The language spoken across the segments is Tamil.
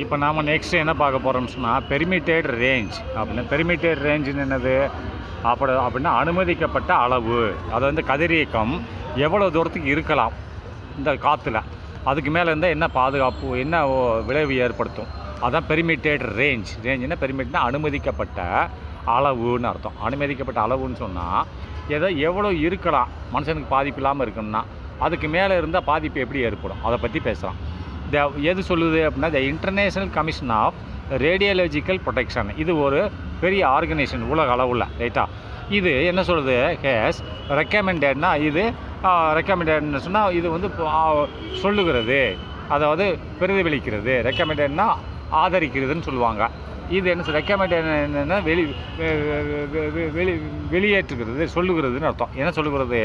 இப்போ நாம் நெக்ஸ்ட் என்ன பார்க்க போகிறோம்னு சொன்னால் பெர்மிட்டட் ரேஞ்ச் அப்படின்னா பெர்மிட்டட் ரேஞ்சுன்னு என்னது அப்படின்னா அனுமதிக்கப்பட்ட அளவு. அதை வந்து கதிரியக்கம் எவ்வளோ தூரத்துக்கு இருக்கலாம் இந்த காற்றுல, அதுக்கு மேலே இருந்தால் என்ன பாதுகாப்பு, என்ன விளைவு ஏற்படுத்தும், அதுதான் பெர்மிட்டட் ரேஞ்ச். ரேஞ்சுன்னா பெர்மிட்னா அனுமதிக்கப்பட்ட அளவுன்னு அர்த்தம். அனுமதிக்கப்பட்ட அளவுன்னு சொன்னால் எவ்வளோ இருக்கலாம் மனுஷனுக்கு பாதிப்பு இல்லாமல் இருக்கணும்னா, அதுக்கு மேலே இருந்தால் பாதிப்பு எப்படி ஏற்படும் அதை பற்றி பேசலாம். எது சொல்லுது அப்படின்னா the International Commission of Radiological Protection. இது ஒரு பெரிய ஆர்கனைசேஷன் உலக அளவில், ரைட்டா. இது என்ன சொல்லுது, ஹேஸ் ரெக்கமெண்டட்னா இது ரெக்கமெண்டட்னு சொன்னால் இது வந்து சொல்லுகிறது, அதாவது பிரதிபலிக்கிறது. ரெக்கமெண்டட்னா ஆதரிக்கிறதுன்னு சொல்லுவாங்க. இது என்ன ரெக்கமெண்டட் என்னென்னா வெளியேற்றுகிறது, சொல்லுகிறதுன்னு அர்த்தம். என்ன சொல்லுகிறது,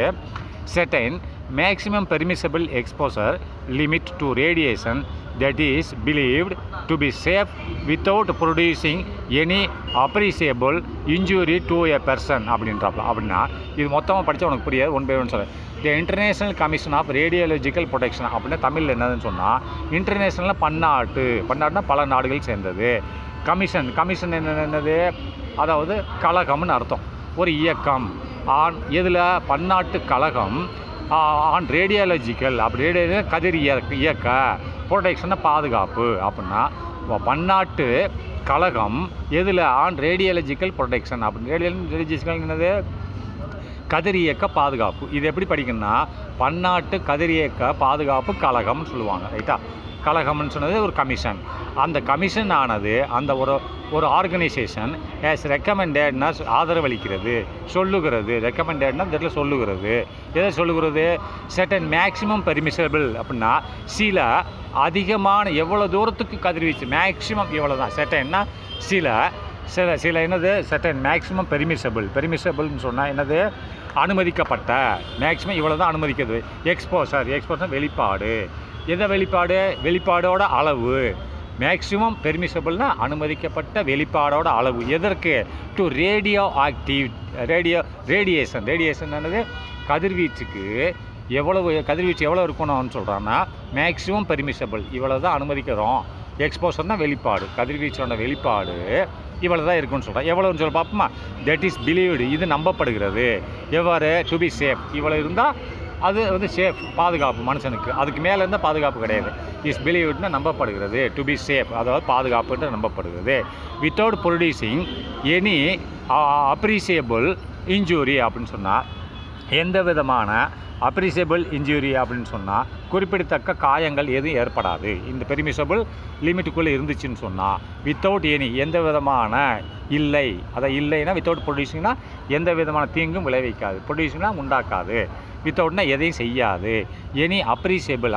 certain maximum permissible exposure limit to radiation that is believed to be safe without producing any appreciable injury to a person அப்படின்றாப்ல. அப்படின்னா இது மொத்தமாக படித்தா உனக்கு புரியாது, ஒன் பை ஒன் சொல்ல. The International Commission of Radiological Protection அப்படின்னா தமிழில் என்னதுன்னு சொன்னால் இன்டர்நேஷ்னலில் பன்னாடுனா பல நாடுகள் சேர்ந்தது. கமிஷன் என்னது, அதாவது கழகம்னு அர்த்தம், ஒரு இயக்கம். இதில் பன்னாட்டு கழகம் ஆன் ரேடியாலஜிக்கல் அப்படி கதிர் இயக்க ப்ரொடெக்ஷனை பாதுகாப்பு அப்படின்னா பன்னாட்டு கழகம் எதில் ஆன் ரேடியாலஜிக்கல் ப்ரொடெக்ஷன் அப்படின்னு. ரேடியாலஜிக்கல் என்னது, கதிர் இயக்க பாதுகாப்பு. இது எப்படி படிக்கணும்னா பன்னாட்டு கதிர் இயக்க பாதுகாப்பு கழகம்னு சொல்லுவாங்க, ரைட்டா. கழகம்னு சொன்னது ஒரு கமிஷன். அந்த கமிஷன் ஆனது அந்த ஒரு ஆர்கனைசேஷன் ஆஸ் ரெக்கமெண்டட்னா ஆதரவளிக்கிறது, சொல்லுகிறது. ரெக்கமெண்டட்னா இந்த இடத்துல சொல்லுகிறது. எதை சொல்லுகிறது, செட்டன் மேக்ஸிமம் பெர்மிசபிள் அப்படின்னா சில அதிகமான எவ்வளோ தூரத்துக்கு கதிர்வீச்சு மேக்ஸிமம் இவ்வளோ தான். செட்டன்னா சில என்னது செட்டன் மேக்ஸிமம் பெர்மிசபிள்னு சொன்னால் என்னது, அனுமதிக்கப்பட்ட மேக்ஸிமம் இவ்வளோ தான் அனுமதிக்கிறது. எக்ஸ்போசர் வெளிப்பாடு. எதை வெளிப்பாடோட அளவு. மேக்ஸிமம் பெர்மிசபிள்னா அனுமதிக்கப்பட்ட வெளிப்பாடோட அளவு. எதற்கு, டு ரேடியேஷன் என்னது, கதிர்வீச்சுக்கு கதிர்வீச்சு எவ்வளோ இருக்கணும்னு சொல்கிறான்னா மேக்ஸிமம் பெர்மிசபிள் இவ்வளோ தான் அனுமதிக்கிறோம். எக்ஸ்போசர்னால் வெளிப்பாடு, கதிர்வீச்சோட வெளிப்பாடு இவ்வளோ தான் இருக்குன்னு சொல்கிறேன். எவ்வளோன்னு சொல்ல பார்ப்போமா, தட் இஸ் பிலீவ்டு இது நம்பப்படுகிறது. எவ்வாறு, டு பி சேஃப் இவ்வளோ இருந்தால் அது வந்து சேஃப் பாதுகாப்பு மனுஷனுக்கு, அதுக்கு மேலே இருந்தால் பாதுகாப்பு கிடையாது. இஸ் பிலீவ்டுனா நம்பப்படுகிறது, டு பி சேஃப் அதாவது பாதுகாப்புன்ற நம்பப்படுகிறது. வித்தவுட் ப்ரொடியூசிங் எனி அப்ரிசியபிள் இன்ஜூரி அப்படின்னு சொன்னால் எந்த விதமான அப்ரிசியபிள் இன்ஜூரி அப்படின்னு சொன்னால் குறிப்பிடத்தக்க காயங்கள் எதுவும் ஏற்படாது. இந்த பெர்மிசபிள் லிமிட்டுக்குள்ளே இருந்துச்சுன்னு சொன்னால் வித்தவுட் எனி எந்த விதமான இல்லைன்னா வித்தவுட் ப்ரொடியூசிங்னா எந்த விதமான தீங்கும் விளைவிக்காது, ப்ரொடியூசிங்னா உண்டாக்காது, வித்தவுட்னா எதையும் செய்யாது. எனி அப்ரிசியபிள்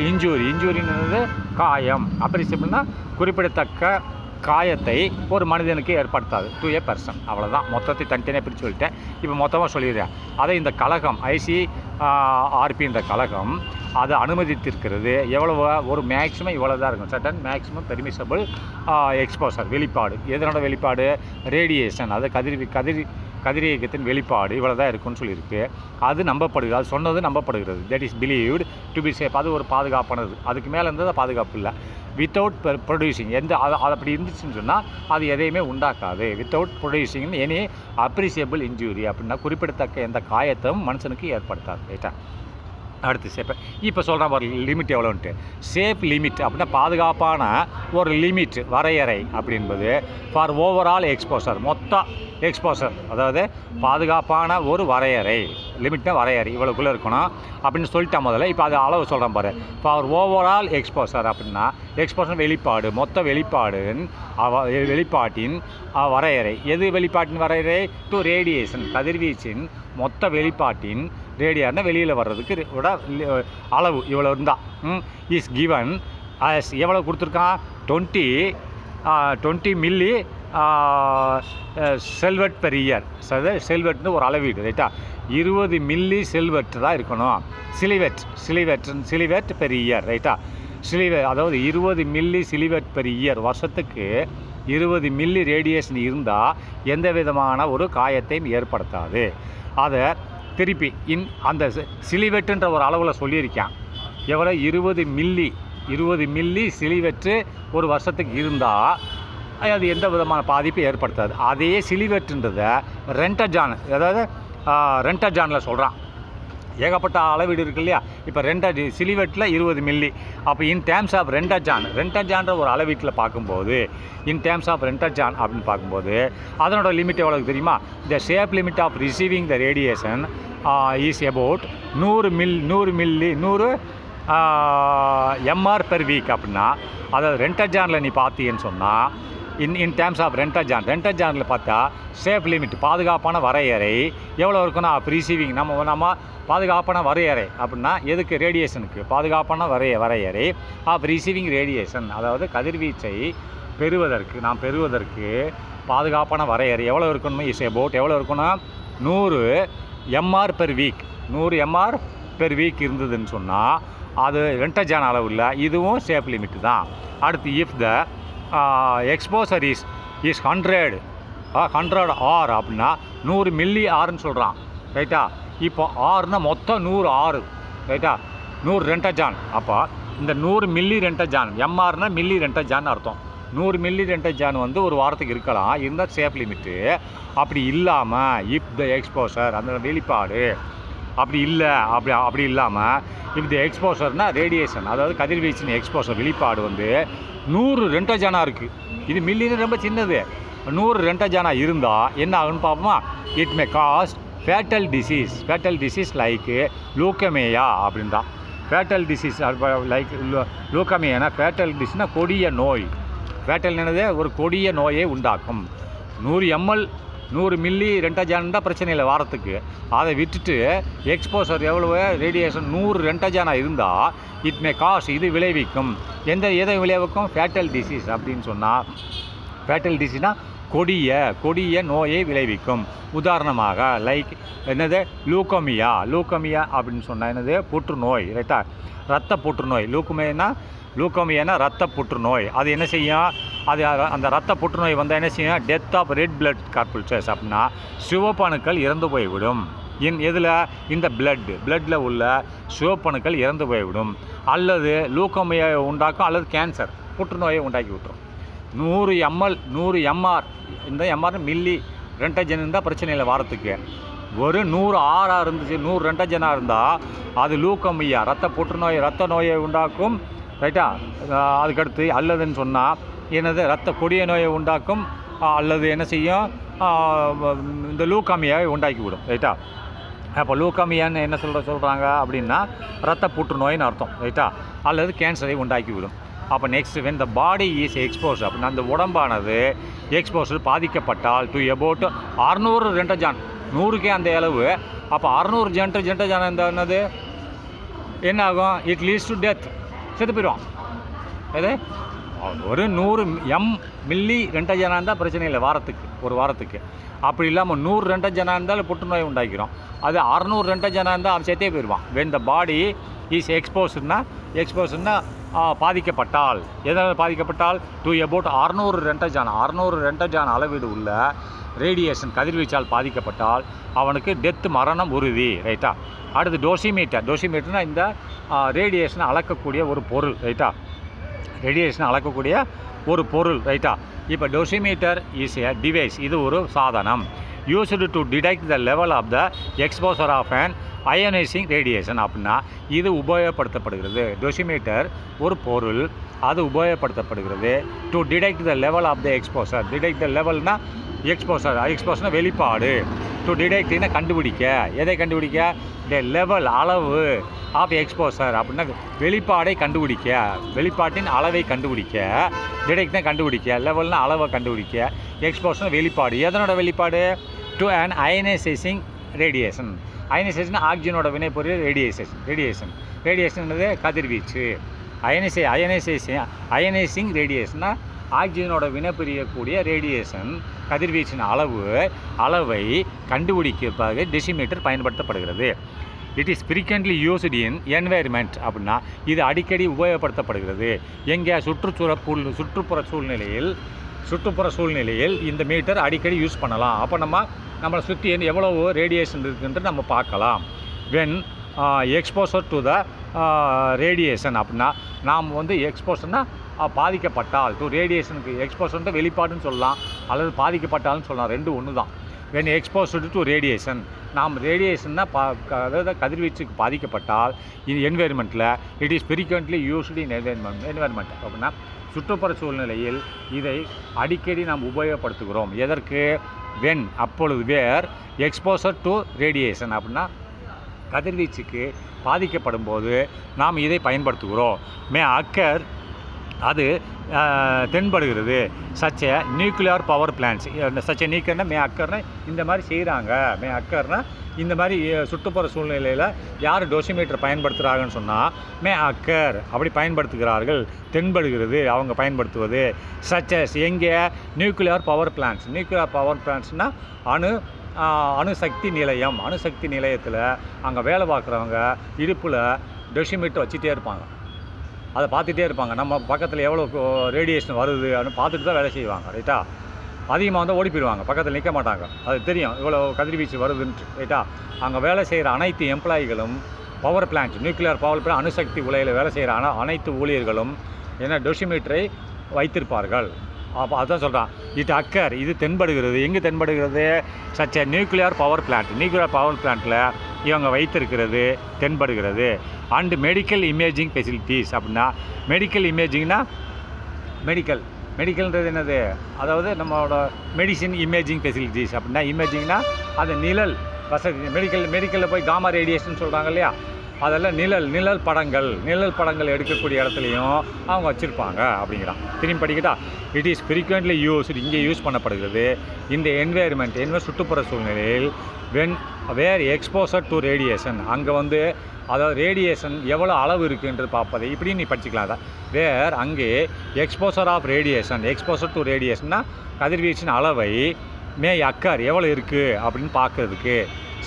இன்ஜூரின்றது காயம். அப்ரிசியபிள்னா குறிப்பிடத்தக்க காயத்தை ஒரு மனிதனுக்கு ஏற்படுத்தாது, டு ஏ பர்சன். அவ்வளோதான், மொத்தத்தை தனித்தனியாக பிரித்து சொல்லிட்டேன். இப்போ மொத்தமாக சொல்லிடுறேன். அதை இந்த கழகம் ICRPன்ற கழகம் அதை அனுமதித்திருக்கிறது. எவ்வளவு, ஒரு மேக்ஸிமம் இவ்வளோ தான் இருக்கும். சட்டன் மேக்ஸிமம் பெர்மிசபிள் எக்ஸ்போசர் வெளிப்பாடு. எதனோட வெளிப்பாடு, ரேடியேஷன், அது கதிரியக்கத்தின் வெளிப்பாடு இவ்வளோ தான் இருக்குன்னு சொல்லியிருக்கு. அது நம்பப்படுகிறது, அது சொன்னது நம்பப்படுகிறது. That is believed to be safe அது ஒரு பாதுகாப்பானது. அதுக்கு மேலே இருந்தது பாதுகாப்பு இல்லை. வித்தவுட் ப்ரொடியூசிங் அது அப்படி இருந்துச்சுன்னு சொன்னால் அது எதையுமே உண்டாக்காது. வித்தவுட் ப்ரொடியூசிங் எனி அப்ரிசியபிள் இன்ஜூரி அப்படின்னா குறிப்பிடத்தக்க எந்த காயத்தையும் மனுஷனுக்கு ஏற்படுத்தாது, ரைட்டா. அடுத்து சேஃப். இப்போ சொல்கிறேன் பாரு லிமிட் எவ்வளோன்ட்டு. சேஃப் லிமிட் அப்படின்னா பாதுகாப்பான ஒரு லிமிட் வரையறை அப்படின்பது ஃபார் ஓவரால் எக்ஸ்போசர் மொத்த எக்ஸ்போசர், அதாவது பாதுகாப்பான ஒரு வரையறை. லிமிட்னா வரையறை இவ்வளோக்குள்ளே இருக்கணும் அப்படின்னு சொல்லிட்டேன் முதல்ல. இப்போ அது அளவு சொல்கிறேன் பாரு. ஃபார் ஓவரால் எக்ஸ்போசர் அப்படின்னா எக்ஸ்போசர் வெளிப்பாடு, மொத்த வெளிப்பாட்டின் வரையறை. எது வெளிப்பாட்டின் வரையறை, டு ரேடியேஷன் கதிர்வீச்சின் மொத்த வெளிப்பாட்டின் ரேடியார்னா வெளியில் வர்றதுக்கு அளவு இவ்வளோ இருந்தால் இஸ் கிவன் ஆஸ் எவ்வளோ கொடுத்துருக்கான், 20 மில்லி செல்வெட் பெர் இயர். செல்வெட்னு ஒரு அளவீடு, ரைட்டா. 20 மில்லி செல்வெட் தான் இருக்கணும். சிலிவெட் பெர் இயர், ரைட்டா. அதாவது 20 மில்லி சிலிவெட் பெர் இயர், வருஷத்துக்கு 20 மில்லி ரேடியேஷன் இருந்தால் எந்த விதமான ஒரு காயத்தையும் ஏற்படுத்தாது. அதை திருப்பி அந்த சிலிவெட்டுன்ற ஒரு அளவில் சொல்லியிருக்கேன். எவ்வளோ, 20 மில்லி 20 மில்லி சிலிவெட்டு ஒரு வருஷத்துக்கு இருந்தால் அது எந்த விதமான பாதிப்பும் ஏற்படுத்தாது. அதே சிலிவெட்டுன்றதை ரெண்டஜான், அதாவது ரெண்டஜானில் சொல்கிறான். ஏகப்பட்ட அளவீடு இருக்கு இல்லையா. இப்போ சிலிவெட்டில் 20 மில்லி. அப்போ இன் டேர்ம்ஸ் ஆஃப் ரெண்டஜான்ற ஒரு அளவீட்டில் பார்க்கும்போது, இன் டேர்ம்ஸ் ஆஃப் ரெண்டஜான் அப்படின்னு பார்க்கும்போது அதனோட லிமிட் எவ்வளோ தெரியுமா? The safe limit of receiving the radiation is about 100 MR per week. அப்படின்னா அதாவது ரெண்டஜானில் நீ பார்த்தீங்கன்னு சொன்னால், இன் டேர்ம்ஸ் ஆஃப் ரெண்டஜானில் பார்த்தா சேஃப் லிமிட், பாதுகாப்பான வரையறை எவ்வளோ இருக்குன்னா ரிசீவிங், நம்ம பாதுகாப்பான வரையறை அப்படின்னா எதுக்கு? ரேடியேஷனுக்கு பாதுகாப்பான வரையறை ஆஃப் ரிசீவிங் ரேடியேஷன், அதாவது கதிர்வீச்சை பெறுவதற்கு பாதுகாப்பான வரையறை எவ்வளோ இருக்கணும்? இஸ் அபவுட் எவ்வளோ இருக்குன்னா 100 MR per week. 100 MR per week இருந்ததுன்னு சொன்னால் அது ரெண்டஜான் அளவு இல்லை, இதுவும் சேஃப் லிமிட்டு தான். அடுத்து if the exposure is 100 R அப்படின்னா 100 மில்லி ஆர்ன்னு சொல்கிறான், ரைட்டா? இப்போ ஆறுனா மொத்தம் 100 ஆறு, ரைட்டா? 100 ரெண்டஜான். அப்போ இந்த 100 மில்லி ரெண்டஜான், எம்ஆர்னா மில்லி ரெண்டஜான் அர்த்தம். 100 மில்லி ரெண்டஜான் ஒரு வாரத்துக்கு இருக்கலாம், இருந்தால் சேஃப் லிமிட்டு. அப்படி இல்லாமல் இஃப் த எக்ஸ்போசர், அந்த வெளிப்பாடு அப்படி இல்லாமல் இஃப் த எக்ஸ்போசர்னால் ரேடியேஷன், அதாவது கதிர்வீச்சின் எக்ஸ்போசர் வெளிப்பாடு 100 ரெண்டஜானாக இருக்குது. இது மில்லின்னு ரொம்ப சின்னது. 100 ரெண்டஜானாக இருந்தால் என்ன ஆகுன்னு பார்ப்போமா? It may cause fatal disease like leukaemia அப்படின்னு தான். ஃபேட்டல் டிசீஸ் லைக் லூக்கமேயானா, ஃபேட்டல் டிசீஸ்னால் கொடிய நோய். ஃபேட்டல் என்னது? ஒரு கொடிய நோயை உண்டாக்கும். 100 மில்லி ரெண்டஜான் தான் பிரச்சனை இல்லை வாரத்துக்கு. அதை விட்டுட்டு எக்ஸ்போசர் எவ்வளவு ரேடியேஷன் 100 ரெண்டஜானாக இருந்தால் இட் மே காஸ்ட், இது விளைவிக்கும். எதை விளைவிக்கும்? ஃபேட்டல் டிசீஸ் அப்படின்னு சொன்னால், ஃபேட்டல் டிசீஸ்னால் கொடிய நோயை விளைவிக்கும். உதாரணமாக லைக் என்னது? லூக்கோமியா அப்படின்னு சொன்னால் என்னது? புற்றுநோய், ரைட்டா? ரத்த புற்றுநோய். லூக்கோமியானா ரத்த புற்றுநோய். அது என்ன செய்யும்? அது அந்த ரத்த புற்றுநோய் வந்தால் என்ன செய்யும்? டெத் ஆஃப் ரெட் பிளட் கார்புல்சஸ் அப்படின்னா சிவப்பணுக்கள் இறந்து போய்விடும். எதில்? இந்த பிளட்டில் உள்ள சிவப்பணுக்கள் இறந்து போய்விடும். அல்லது லூக்கோமியா உண்டாக்கும், அல்லது கேன்சர் புற்றுநோயை உண்டாக்கி விட்டுரும். 100 எம்ஆர், இந்த எம்ஆர் மில்லி ரெண்டஜன் இருந்தால் பிரச்சனை இல்லை வாரத்துக்கு. ஒரு 100 ஆறாக இருந்துச்சு, 100 ரெண்டஜனாக இருந்தால் அது லூக்கோமியா, ரத்த நோயை உண்டாக்கும், ரைட்டா? அதுக்கடுத்து அல்லதுன்னு சொன்னால் என்னது? கொடிய நோயை உண்டாக்கும், அல்லது என்ன செய்யும்? இந்த லூக்காமியாவை உண்டாக்கி விடும், ரைட்டா? அப்போ லூக்காமியான்னு என்ன சொல்கிறாங்க அப்படின்னா ரத்த புற்றுநோயின்னு அர்த்தம், ரைட்டா? அல்லது கேன்சரை உண்டாக்கி விடும். அப்போ next, when the body is expose அப்படின்னா அந்த உடம்பானது எக்ஸ்போஸர் பாதிக்கப்பட்டால் டு அபவுட் 600 ரெண்டஜான், 100க்கே அந்த அளவு. அப்போ 600 ரெண்டஜான் என்னது? என்ன ஆகும்? இட் லீட்ஸ் டு டெத், செத்து போயிடுவான். எது? ஒரு 100 மில்லி ரெண்டஜனாக இருந்தால் பிரச்சனை இல்லை ஒரு வாரத்துக்கு. அப்படி இல்லாமல் 100 ரெண்டஜனாக இருந்தாலும் புற்றுநோய் உண்டாக்கிறோம். அது 600 ரெண்டஜனாக இருந்தால் அவன் செத்தே போயிடுவான். வென் த பாடி இஸ் எக்ஸ்போஸ்னா பாதிக்கப்பட்டால், எதனால் பாதிக்கப்பட்டால்? டு அபவுட் 600 ரெண்டஜான் அளவீடு உள்ள ரேடியேஷன் கதிர்வீச்சால் பாதிக்கப்பட்டால் அவனுக்கு டெத், மரணம் உறுதி, ரைட்டா? அடுத்து டோசிமீட்டர்னால் இந்த ரேடியேஷனை அளக்கக்கூடிய ஒரு பொருள், ரைட்டா? ரைட்டா? இப்போ டோசிமீட்டர் இஸ் எ டிவைஸ், இது ஒரு சாதனம். Used to detect the level of the exposure of an ionising radiation அப்படின்னா இது உபயோகப்படுத்தப்படுகிறது. டோசிமீட்டர் ஒரு பொருள், அது உபயோகப்படுத்தப்படுகிறது to detect the level of the exposure. Detect the லெவல்னா எக்ஸ்போசர்னா வெளிப்பாடு. டு டிடெக்ட்னா கண்டுபிடிக்க. எதை கண்டுபிடிக்க? த லெவல், அளவு ஆஃப் எக்ஸ்போசர் அப்படின்னா வெளிப்பாடை கண்டுபிடிக்க, வெளிப்பாட்டின் அளவை கண்டுபிடிக்க. டிடெக்ட்னா கண்டுபிடிக்க, லெவல்னா அளவை கண்டுபிடிக்க, எக்ஸ்போசர்னா வெளிப்பாடு. எதனோட வெளிப்பாடு? To an ionising radiation. Ionisation ஆக்சிஜனோட வினைபொருள் ரேடியேஷன் என்னது? கதிர்வீச்சு. அயனைசிங் ரேடியேஷன்னா ஆக்சிஜனோட வினைபுரியக்கூடிய ரேடியேஷன் கதிர்வீச்சின் அளவை கண்டுபிடிக்கிறதுக்காக டெசிமீட்டர் பயன்படுத்தப்படுகிறது. It is frequently used in environment அப்படின்னா இது அடிக்கடி உபயோகப்படுத்தப்படுகிறது. எங்கே? சுற்றுப்புற சூழ்நிலையில் இந்த மீட்டர் அடிக்கடி யூஸ் பண்ணலாம். அப்போ நம்மளை சுற்றி எவ்வளவு ரேடியேஷன் இருக்குன்ட்டு நம்ம பார்க்கலாம். When exposure to the radiation அப்படின்னா நாம் வந்து எக்ஸ்போஷர்னால் பாதிக்கப்பட்டால் டு ரேடியேஷனுக்கு எக்ஸ்போஷர்ன்ற வெளிப்பாடுன்னு சொல்லலாம் அல்லது பாதிக்கப்பட்டால்னு சொல்லலாம், ரெண்டு ஒன்று தான். when exposed to radiation நாம் ரேடியேஷன்னா அதாவது கதிர்வீச்சுக்கு பாதிக்கப்பட்டால் இது என்வைரன்மெண்ட்டில் it is frequently used in environment அப்படின்னா சுற்றுப்புற சூழ்நிலையில் இதை அடிக்கடி நாம் உபயோகப்படுத்துகிறோம். எதற்கு? வென் அப்பொழுது வேர் எக்ஸ்போசர் டு ரேடியேஷன் அப்படின்னா கதிர்வீச்சுக்கு பாதிக்கப்படும் போது நாம் இதை பயன்படுத்துகிறோம். மே அக்கர் அது தென்படுகிறது. சச்ச நியூக்ளியர் பவர் பிளான்ட்ஸ் சச்ச நியூக்ளியர்னா மே அக்கர்னா இந்த மாதிரி செய்கிறாங்க. மே அக்கர்னா இந்த மாதிரி சுற்றுப்புற சூழ்நிலையில் யார் டோசிமீட்டர் பயன்படுத்துகிறாங்கன்னு சொன்னால் மே அக்கர் அப்படி பயன்படுத்துகிறார்கள், தென்படுகிறது அவங்க பயன்படுத்துவது. சச்சஸ் எங்கே? Nuclear power plants. Nuclear power பிளான்ட்ஸ்னால் அணுசக்தி நிலையம். அணுசக்தி நிலையத்தில் அங்கே வேலை பார்க்குறவங்க இடுப்பில் டோசிமீட்டர் வச்சுட்டே இருப்பாங்க, அதை பார்த்துட்டே இருப்பாங்க. நம்ம பக்கத்தில் எவ்வளோ ரேடியேஷன் வருது அப்படின்னு பார்த்துட்டு தான் வேலை செய்வாங்க. ரைட்டா? அதிகமாக வந்து ஓடி போயிடுவாங்க, பக்கத்தில் நிற்க மாட்டாங்க. அது தெரியும் இவ்வளோ கதிர்வீச்சு வருதுன்ட்டு. ரைட்டா? அங்கே வேலை செய்கிற அனைத்து எம்ப்ளாயிகளும் power plant nuclear power plant அணுசக்தி உலையில் வேலை செய்கிற அனைத்து ஊழியர்களும் என்ன டோசிமீட்டரை வைத்திருப்பார்கள். அப்போ அதுதான் சொல்கிறான். இட் அக்கர் இது தென்படுகிறது. எங்கே தென்படுகிறது? Such nuclear power plant. Nuclear power பிளான்ட்டில் இவங்க வைத்திருக்கிறது தென்படுகிறது. அண்டு மெடிக்கல் இமேஜிங் ஃபெசிலிட்டிஸ் அப்படின்னா மெடிக்கல் இமேஜிங்னா மெடிக்கல்ன்றது என்னது? அதாவது நம்மளோட மெடிசின் இமேஜிங் ஃபெசிலிட்டிஸ் அப்படின்னா இமேஜிங்னா அது நிழல் வசதி. மெடிக்கலில் போய் காமா ரேடியேஷன் சொல்கிறாங்க இல்லையா, அதெல்லாம் நிழல் படங்கள் எடுக்கக்கூடிய இடத்துலையும் அவங்க வச்சுருப்பாங்க அப்படிங்கிறான். திரும்பி படிக்கிட்டா இட் இஸ் ஃப்ரீக்வெண்ட்லி யூஸ்டு இங்கே யூஸ் பண்ணப்படுகிறது இந்த என்வைரன்மெண்ட் சுற்றுப்புற சூழ்நிலையில் வேர் எக்ஸ்போசர் டு ரேடியேஷன் அங்கே வந்து அதாவது ரேடியேஷன் எவ்வளோ அளவு இருக்குன்றது பார்ப்பது இப்படி நீ படிச்சுக்கலாம். தான் வேர் அங்கே exposure of radiation exposure to ரேடியேஷன்னா கதிர்வீச்சின் அளவை மே அக்கர் எவ்வளோ இருக்குது அப்படின்னு பார்க்குறதுக்கு.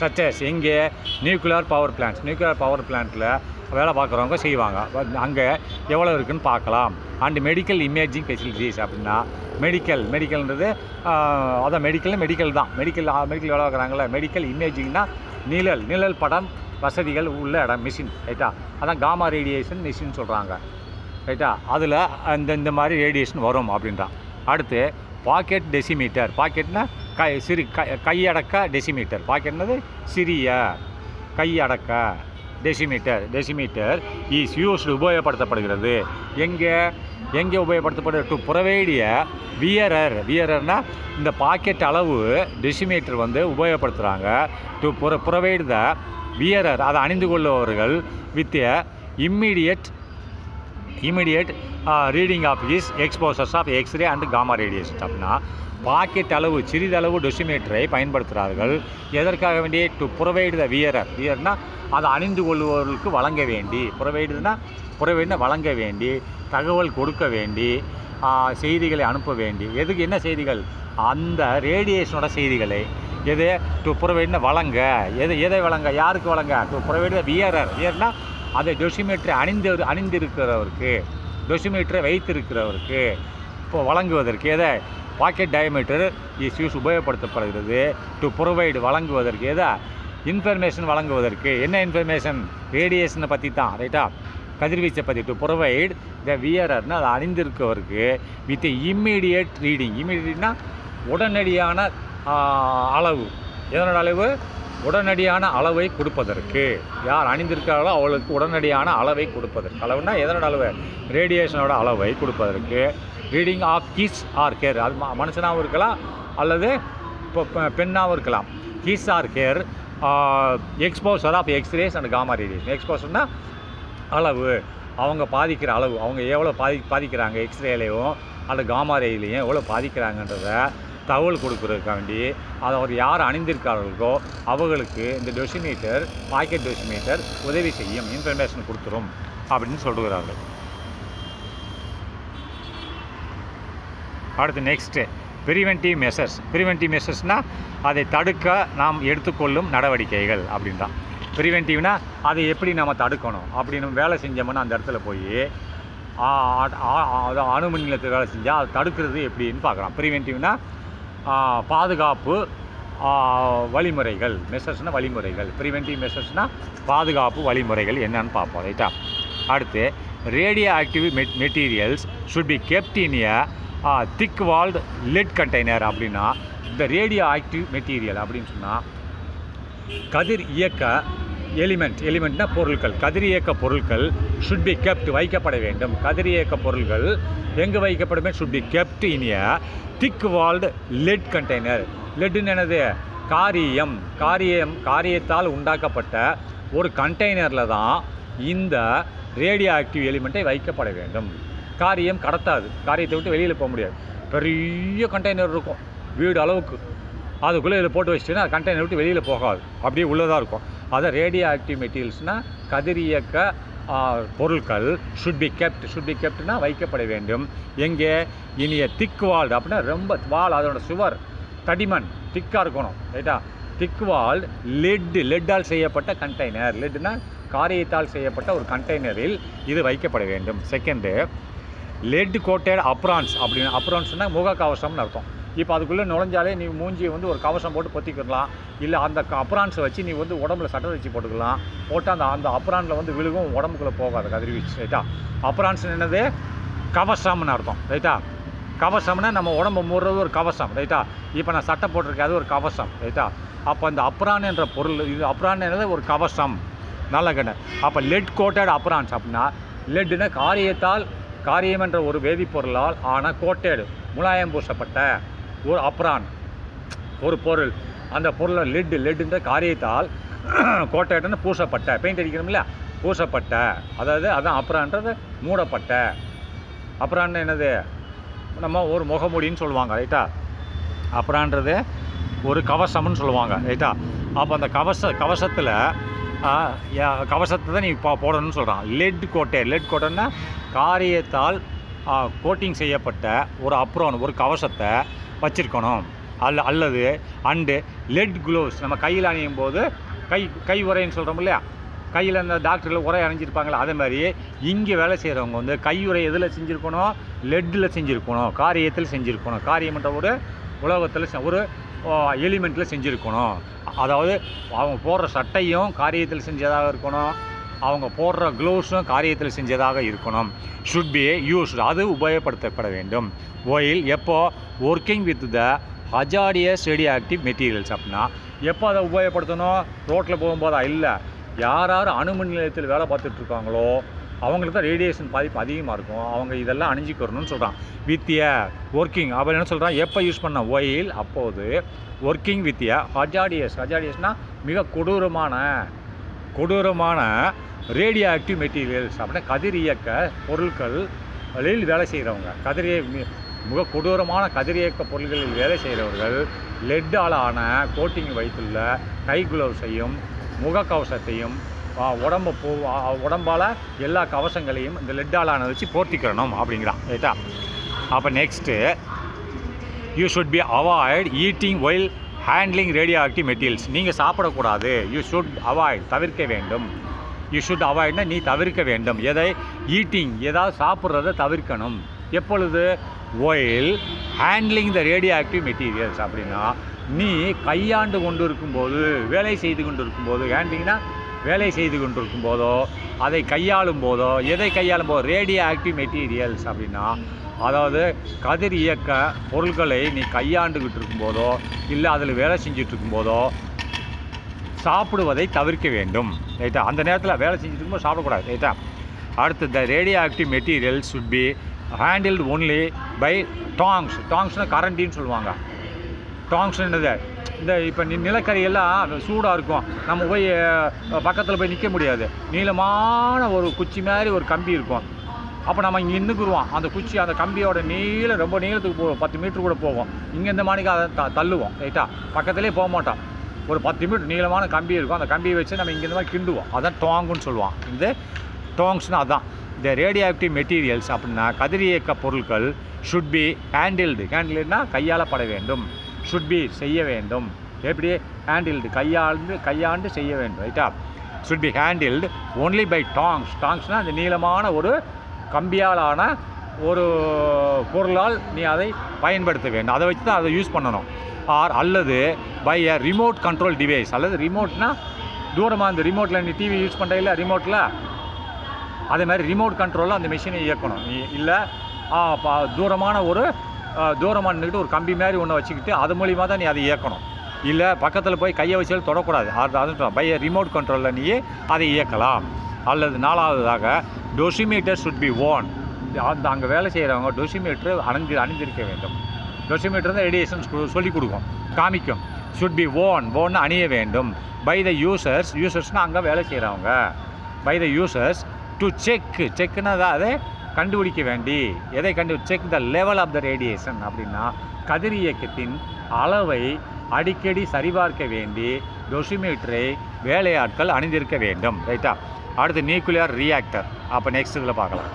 சச்சஸ் எங்கே? நியூக்ளியர் பவர் பிளான்ட்டில் வேலை பார்க்குறவங்க செய்வாங்க, அங்கே எவ்வளோ இருக்குதுன்னு பார்க்கலாம். அண்டு மெடிக்கல் இமேஜிங் ஃபெசிலிட்டிஸ் அப்படின்னா மெடிக்கல்ன்றது அதான் மெடிக்கல் தான். மெடிக்கல் வேலை பார்க்குறாங்களே. மெடிக்கல் இமேஜிங்னா நிழல் படம் வசதிகள் உள்ள இடம் மிஷின். ரைட்டா? அதான் காமா ரேடியேஷன் மிஷின் சொல்கிறாங்க. ரைட்டா? அதில் இந்த மாதிரி ரேடியேஷன் வரும் அப்படின்றான். அடுத்து பாக்கெட் டெசிமீட்டர். பாக்கெட்னா கையடக்க டெசிமீட்டர். பாக்கெட்னது சிறிய கையடக்க டெசிமீட்டர் இஸ் யூஸ்டு உபயோகப்படுத்தப்படுகிறது. எங்கே உபயோகப்படுத்தப்படுது? டு ப்ரொவைடிய வியரர்னா இந்த பாக்கெட் அளவு டெசிமீட்டர் வந்து உபயோகப்படுத்துகிறாங்க. டு ப்ரொவைட் த வியரர் அதை அணிந்து கொள்பவர்கள் with immediate reading of is exposures of X-ray and gamma radiation அப்படின்னா பாக்கெட் அளவு சிறிதளவு டொசிமீட்டரை பயன்படுத்துகிறார்கள். எதற்காக வேண்டி? டு ப்ரொவைட் த வியர்னா அதை அணிந்து கொள்பவர்களுக்கு வழங்க வேண்டி. ப்ரொவைட்னா வழங்க வேண்டி, தகவல் கொடுக்க வேண்டி, செய்திகளை அனுப்ப வேண்டி. எதுக்கு? என்ன செய்திகள்? அந்த ரேடியேஷனோட செய்திகளை. எது? டு ப்ரொவைட்னா வழங்க. எதை வழங்க? யாருக்கு வழங்க? டு ப்ரொவைட் த வியர்னா அதை டொசிமீட்டரை அணிந்திருக்கிறவருக்கு டொசிமீட்டரை வைத்திருக்கிறவருக்கு இப்போ வழங்குவதற்கு. எதை? பாக்கெட் டயமீட்டர் இஸ் யூஸ் உபயோகப்படுத்தப்படுகிறது. டு ப்ரொவைடு வழங்குவதற்கு. எதை? இன்ஃபர்மேஷன் வழங்குவதற்கு. என்ன இன்ஃபர்மேஷன்? ரேடியேஷனை பற்றி தான். ரைட்டா? கதிர்வீச்சை பற்றி. டு ப்ரொவைட் த வியரர்னால் அதை அணிந்திருக்கவருக்கு வித் இம்மிடியட் ரீடிங். இம்மிடியட்னா உடனடியான அளவு. எதனோட அளவு? உடனடியான அளவை கொடுப்பதற்கு. யார் அணிந்திருக்கிறார்களோ அவளுக்கு உடனடியான அளவை கொடுப்பதற்கு. அளவுனா எதனோட அளவு? ரேடியேஷனோட அளவை கொடுப்பதற்கு. Reading of his or her. அது மனுஷனாகவும் இருக்கலாம் அல்லது இப்போ பெண்ணாகவும் இருக்கலாம். His or her exposure of X-rays and gamma radiation. எக்ஸ்போசர்னால் அளவு, அவங்க பாதிக்கிற அளவு, அவங்க எவ்வளோ பாதிக்கிறாங்க எக்ஸ்ரேலையும் அல்லது காமா ரேலையும் எவ்வளோ பாதிக்கிறாங்கன்றதை தகவல் கொடுக்குறதுக்காக வேண்டி அதை அவர் யார் அணிந்திருக்கார்களோ அவர்களுக்கு இந்த டொசிமீட்டர் பாக்கெட் டொசிமீட்டர் உதவி செய்யும், இன்ஃபர்மேஷன் கொடுத்துரும் அப்படின்னு சொல்கிறார்கள். அடுத்து நெக்ஸ்ட்டு ப்ரிவென்டிவ் மெஷர்ஸ்னால் அதை தடுக்க நாம் எடுத்துக்கொள்ளும் நடவடிக்கைகள் அப்படின்றான். ப்ரிவென்டிவ்னா அதை எப்படி நம்ம தடுக்கணும் அப்படின்னு வேலை செஞ்சோம்னா அந்த இடத்துல போய் அணுமின் நிலையத்தில் வேலை செஞ்சால் அதை தடுக்கிறது எப்படின்னு பார்க்குறான். ப்ரிவென்டிவ்னா பாதுகாப்பு வழிமுறைகள். மெஷர்ஸ்னால் வழிமுறைகள். ப்ரிவென்டிவ் மெஷர்ஸ்னால் பாதுகாப்பு வழிமுறைகள் என்னன்னு பார்ப்போம். ரைட்டா? அடுத்து radioactive materials should be kept in a thick walled lead container அப்படின்னா இந்த ரேடியோ ஆக்டிவ் மெட்டீரியல் அப்படின்னு சொன்னால் கதிர் இயக்க எலிமெண்ட்னா பொருட்கள், கதிர் இயக்க பொருட்கள் ஷுட் பி கெப்ட் வைக்கப்பட வேண்டும். கதிர் இயக்க பொருட்கள் எங்கே வைக்கப்படுமே? Should be kept in a thick walled lead container. லெட்டுன்னு என்னது? காரியத்தால் உண்டாக்கப்பட்ட ஒரு கண்டெய்னரில் தான் இந்த ரேடியோ ஆக்டிவ் எலிமெண்ட்டை வைக்கப்பட வேண்டும். காரியம் கடத்தாது, காரியத்தை விட்டு வெளியில் போக முடியாது. பெரிய கண்டெய்னர் இருக்கும் வீடு அளவுக்கு, அதுக்குள்ளே இதில் போட்டு வச்சுட்டுன்னா கண்டெய்னர் விட்டு வெளியில் போகாது, அப்படியே உள்ளதாக இருக்கும். அதை ரேடியோ ஆக்டிவ் மெட்டீரியல்ஸ்னால் கதிரியக்க பொருட்கள் ஷுட் பி கெப்ட்னா வைக்கப்பட வேண்டும். எங்கே? இனிய திக் வால்டு அப்படின்னா ரொம்ப வால், அதோட சுவர் தடிமன் திக்காக இருக்கணும், ரைட்டா? திக் வால்டு லெட்டால் செய்யப்பட்ட கண்டெய்னர். லெட்னா காரியத்தால் செய்யப்பட்ட ஒரு கண்டெய்னரில் இது வைக்கப்பட வேண்டும். செகண்டு, லெட் கோட்டட் அப்ரான்ஸ் அப்படின்னு, அப்ரான்ஸ்னால் முகக்கவசம்னு அர்த்தம். இப்போ அதுக்குள்ளே நுழைஞ்சாலே நீ மூஞ்சியை வந்து ஒரு கவசம் போட்டு பொத்திக்கிடலாம், இல்லை அந்த அப்ரான்ஸை வச்சு நீ வந்து உடம்புல சட்டை வச்சு போட்டுக்கலாம். போட்டால் அந்த அப்ரானில் வந்து விழுகும், உடம்புக்குள்ளே போகாது கதிர்வீச்சு, ரைட்டா? அப்ரான்ஸ் என்னது? கவசம்னு அர்த்தம், ரைட்டா? கவசம்னா நம்ம உடம்பு மூடுறது ஒரு கவசம், ரைட்டா? இப்போ நான் சட்டை போட்டிருக்கேன், அது ஒரு கவசம், ரைட்டா? அப்போ இந்த அப்ரான் என்ற பொருள், இது அப்ரான் என்னது? ஒரு கவசம். நல்ல கண்ணு. அப்போ லெட் கோட்டட் அப்ரான்ஸ் அப்படின்னா, லெட்டுனா காரியம் என்ற ஒரு வேதிப்பொருளால் ஆன கோட்டேடு முலாயம் பூசப்பட்ட ஒரு அப்ரான், ஒரு பொருள். அந்த பொருளை லெட்டுன்ற காரியத்தால் கோட்டேடுன்னு பூசப்பட்ட, பெயிண்ட் அடிக்கணும்ல, பூசப்பட்ட, அதாவது அதான் அப்ரான்றது மூடப்பட்ட. அப்ரான் என்னது? நம்ம ஒரு முகமூடின்னு சொல்லுவாங்க, ரைட்டா? அப்ரான்றது ஒரு கவசம்னு சொல்லுவாங்க, ரைட்டா? அப்போ அந்த கவசத்தை தான் நீ போடணும்னு சொல்கிறான். லெட் கோட்டன்னா காரியத்தால் கோட்டிங் செய்யப்பட்ட ஒரு அப்ரான், ஒரு கவசத்தை வச்சுருக்கணும். அல்லது அண்டு லெட் க்ளோவ்ஸ், நம்ம கையில் அணியும் போது கை உரைன்னு சொல்கிறோம் இல்லையா? கையில் அந்த டாக்டரில் உரை அணிஞ்சிருப்பாங்களா, அதே மாதிரி இங்கே வேலை செய்கிறவங்க வந்து கையுறை எதில் செஞ்சுருக்கணும்? லெட்டில் செஞ்சுருக்கணும், காரியத்தில் செஞ்சுருக்கணும். காரியம்ன்ற ஒரு உலோகத்தில் ஒரு எலிமெண்ட்டில் செஞ்சுருக்கணும். அதாவது அவங்க போடுற சட்டையும் காரியத்தில் செஞ்சதாக இருக்கணும், அவங்க போடுற க்ளவுஸும் காரியத்தில் செஞ்சதாக இருக்கணும். ஷுட் பி யூஸ்டு, அது உபயோகப்படுத்தப்பட வேண்டும். ஒயில் எப்போ? Working with the hazardous radioactive materials அப்படின்னா எப்போ அதை உபயோகப்படுத்தணும்? ரோட்டில் போகும்போதா? இல்லை, யார் அணுமின் நிலையத்தில் வேலை பார்த்துட்ருக்காங்களோ அவங்களுக்கு தான் ரேடியேஷன் பாதிப்பு அதிகமாக இருக்கும், அவங்க இதெல்லாம் அணிஞ்சிக்கிறணும்னு சொல்கிறான். வித் ஏ ஒர்க்கிங், அப்போ என்ன சொல்கிறான்? எப்போ யூஸ் பண்ண? ஒயில், அப்போது ஒர்க்கிங் வித் ஏ ஹஜார்டியஸ்னால் மிக கொடூரமான ரேடியோ ஆக்டிவ் மெட்டீரியல்ஸ் அப்படின்னா கதிர் இயக்க பொருட்களில் வேலை செய்கிறவங்க, மிக கொடூரமான கதிர் இயக்க பொருள்களில் வேலை செய்கிறவர்கள் லெட்டாலான கோட்டிங் வைத்துள்ள கை குளவுஸையும் முகக்கவசத்தையும் உடம்பால் எல்லா கவசங்களையும் இந்த லெட்டாலான வச்சு போர்த்திக்கிறணும் அப்படிங்கிறான், ரைட்டா? அப்போ next, you should be avoid eating while handling radioactive materials. நீங்கள் சாப்பிடக்கூடாது. யூ ஷுட் அவாய்ட், தவிர்க்க வேண்டும். யூ ஷுட் அவாய்ட்னா நீ தவிர்க்க வேண்டும். எதை? ஈட்டிங், ஏதாவது சாப்பிட்றத தவிர்க்கணும். எப்பொழுது? While handling the radioactive materials அப்படின்னா நீ கையாண்டு கொண்டு இருக்கும்போது, வேலை செய்து கொண்டு இருக்கும்போது, ஹேண்ட்லிங்னா வேலை செய்து கொண்டு இருக்கும்போதோ, அதை கையாளும் போதோ, எதை கையாளும் போதோ, ரேடியோ ஆக்டிவ் மெட்டீரியல்ஸ் அப்படின்னா அதாவது கதிர் இயக்க பொருட்களை நீ கையாண்டுக்கிட்டு இருக்கும்போதோ, இல்லை அதில் வேலை செஞ்சுட்டு இருக்கும்போதோ சாப்பிடுவதை தவிர்க்க வேண்டும், ரைட்டா? அந்த நேரத்தில் வேலை செஞ்சுட்டு இருக்கும்போது சாப்பிடக்கூடாது, ரைட்டா? அடுத்து, the radioactive materials should be handled only by டாங்ஸ்னால் கரண்டின்னு சொல்லுவாங்க. டாங்ஸ் என்னது? இந்த இப்போ நிலக்கரியெல்லாம் சூடாக இருக்கும், நம்ம போய் பக்கத்தில் போய் நிற்க முடியாது. நீளமான ஒரு குச்சி மாதிரி ஒரு கம்பி இருக்கும், அப்போ நம்ம இங்கே நின்றுக்குருவோம். அந்த குச்சி, அந்த கம்பியோட நீளம் ரொம்ப நீளத்துக்கு போகும், 10 மீட்டர் கூட போவோம். இங்கே இந்த மாணிக்கு அதை தள்ளுவோம், ரைட்டா? பக்கத்துலேயே போக மாட்டோம். ஒரு 10 மீட்டர் நீளமான கம்பி இருக்கும், அந்த கம்பியை வச்சு நம்ம இங்கே இந்த மாதிரி கிண்டுவோம், அதான் டாங்குன்னு சொல்லுவான். இந்த டாங்ஸ்னால் அதான். இந்த ரேடியோ ஆக்டிவ் மெட்டீரியல்ஸ் அப்படின்னா கதிரியக்க பொருட்கள் ஷுட் பி ஹேண்டில்டுனா கையாளப்பட வேண்டும். ஷுட் பி செய்ய வேண்டும். எப்படி? ஹேண்டில்டு, கையாண்டு செய்ய வேண்டும், ரைட்டா? Should be handled only by டாங்ஸ்னால் அந்த நீளமான ஒரு கம்பியாலான ஒரு பொருளால் நீ அதை பயன்படுத்த வேண்டும், அதை வச்சு தான் அதை யூஸ் பண்ணணும். அல்லது by a remote control device, அல்லது ரிமோட்னா தூரமாக இந்த ரிமோட்டில் நீ டிவி யூஸ் பண்ணுற இல்லை, ரிமோட்டில் அதே மாதிரி ரிமோட் கண்ட்ரோலில் அந்த மிஷினை இயக்கணும். இல்லை தூரமாக நின்றுட்டு ஒரு கம்பி மாதிரி ஒன்று வச்சுக்கிட்டு அது மூலிமா தான் நீ அதை இயக்கணும். இல்லை பக்கத்தில் போய் கையை வச்சாலும் தொடக்கூடாது. அது பை ரிமோட் கண்ட்ரோலில் நீ அதை இயக்கலாம். அல்லது 4வதாக டொசிமீட்டர் சுட் பி ஓன். அங்கே வேலை செய்கிறவங்க டொசிமீட்டர் அணிந்திருக்க வேண்டும். டொசிமீட்டர் தான் ரேடியேஷன் சொல்லிக் கொடுக்கும், காமிக்கும். சுட் பி ஓன்னு அணிய வேண்டும். பை த யூசர்ஸ்னால் அங்கே வேலை செய்கிறவங்க. பை த யூசர்ஸ் டு செக்னா தான் அதை கண்டுபிடிக்க வேண்டி. எதை check the level of the radiation அப்படின்னா கதிரியக்கத்தின் அளவை அடிக்கடி சரிபார்க்க வேண்டி டொசிமீட்டரை வேலையாட்கள் அணிந்திருக்க வேண்டும். ரைட்டா? அடுத்து நியூக்ளியர் ரியாக்டர். அப்போ நெக்ஸ்ட் இதில் பார்க்கலாம்.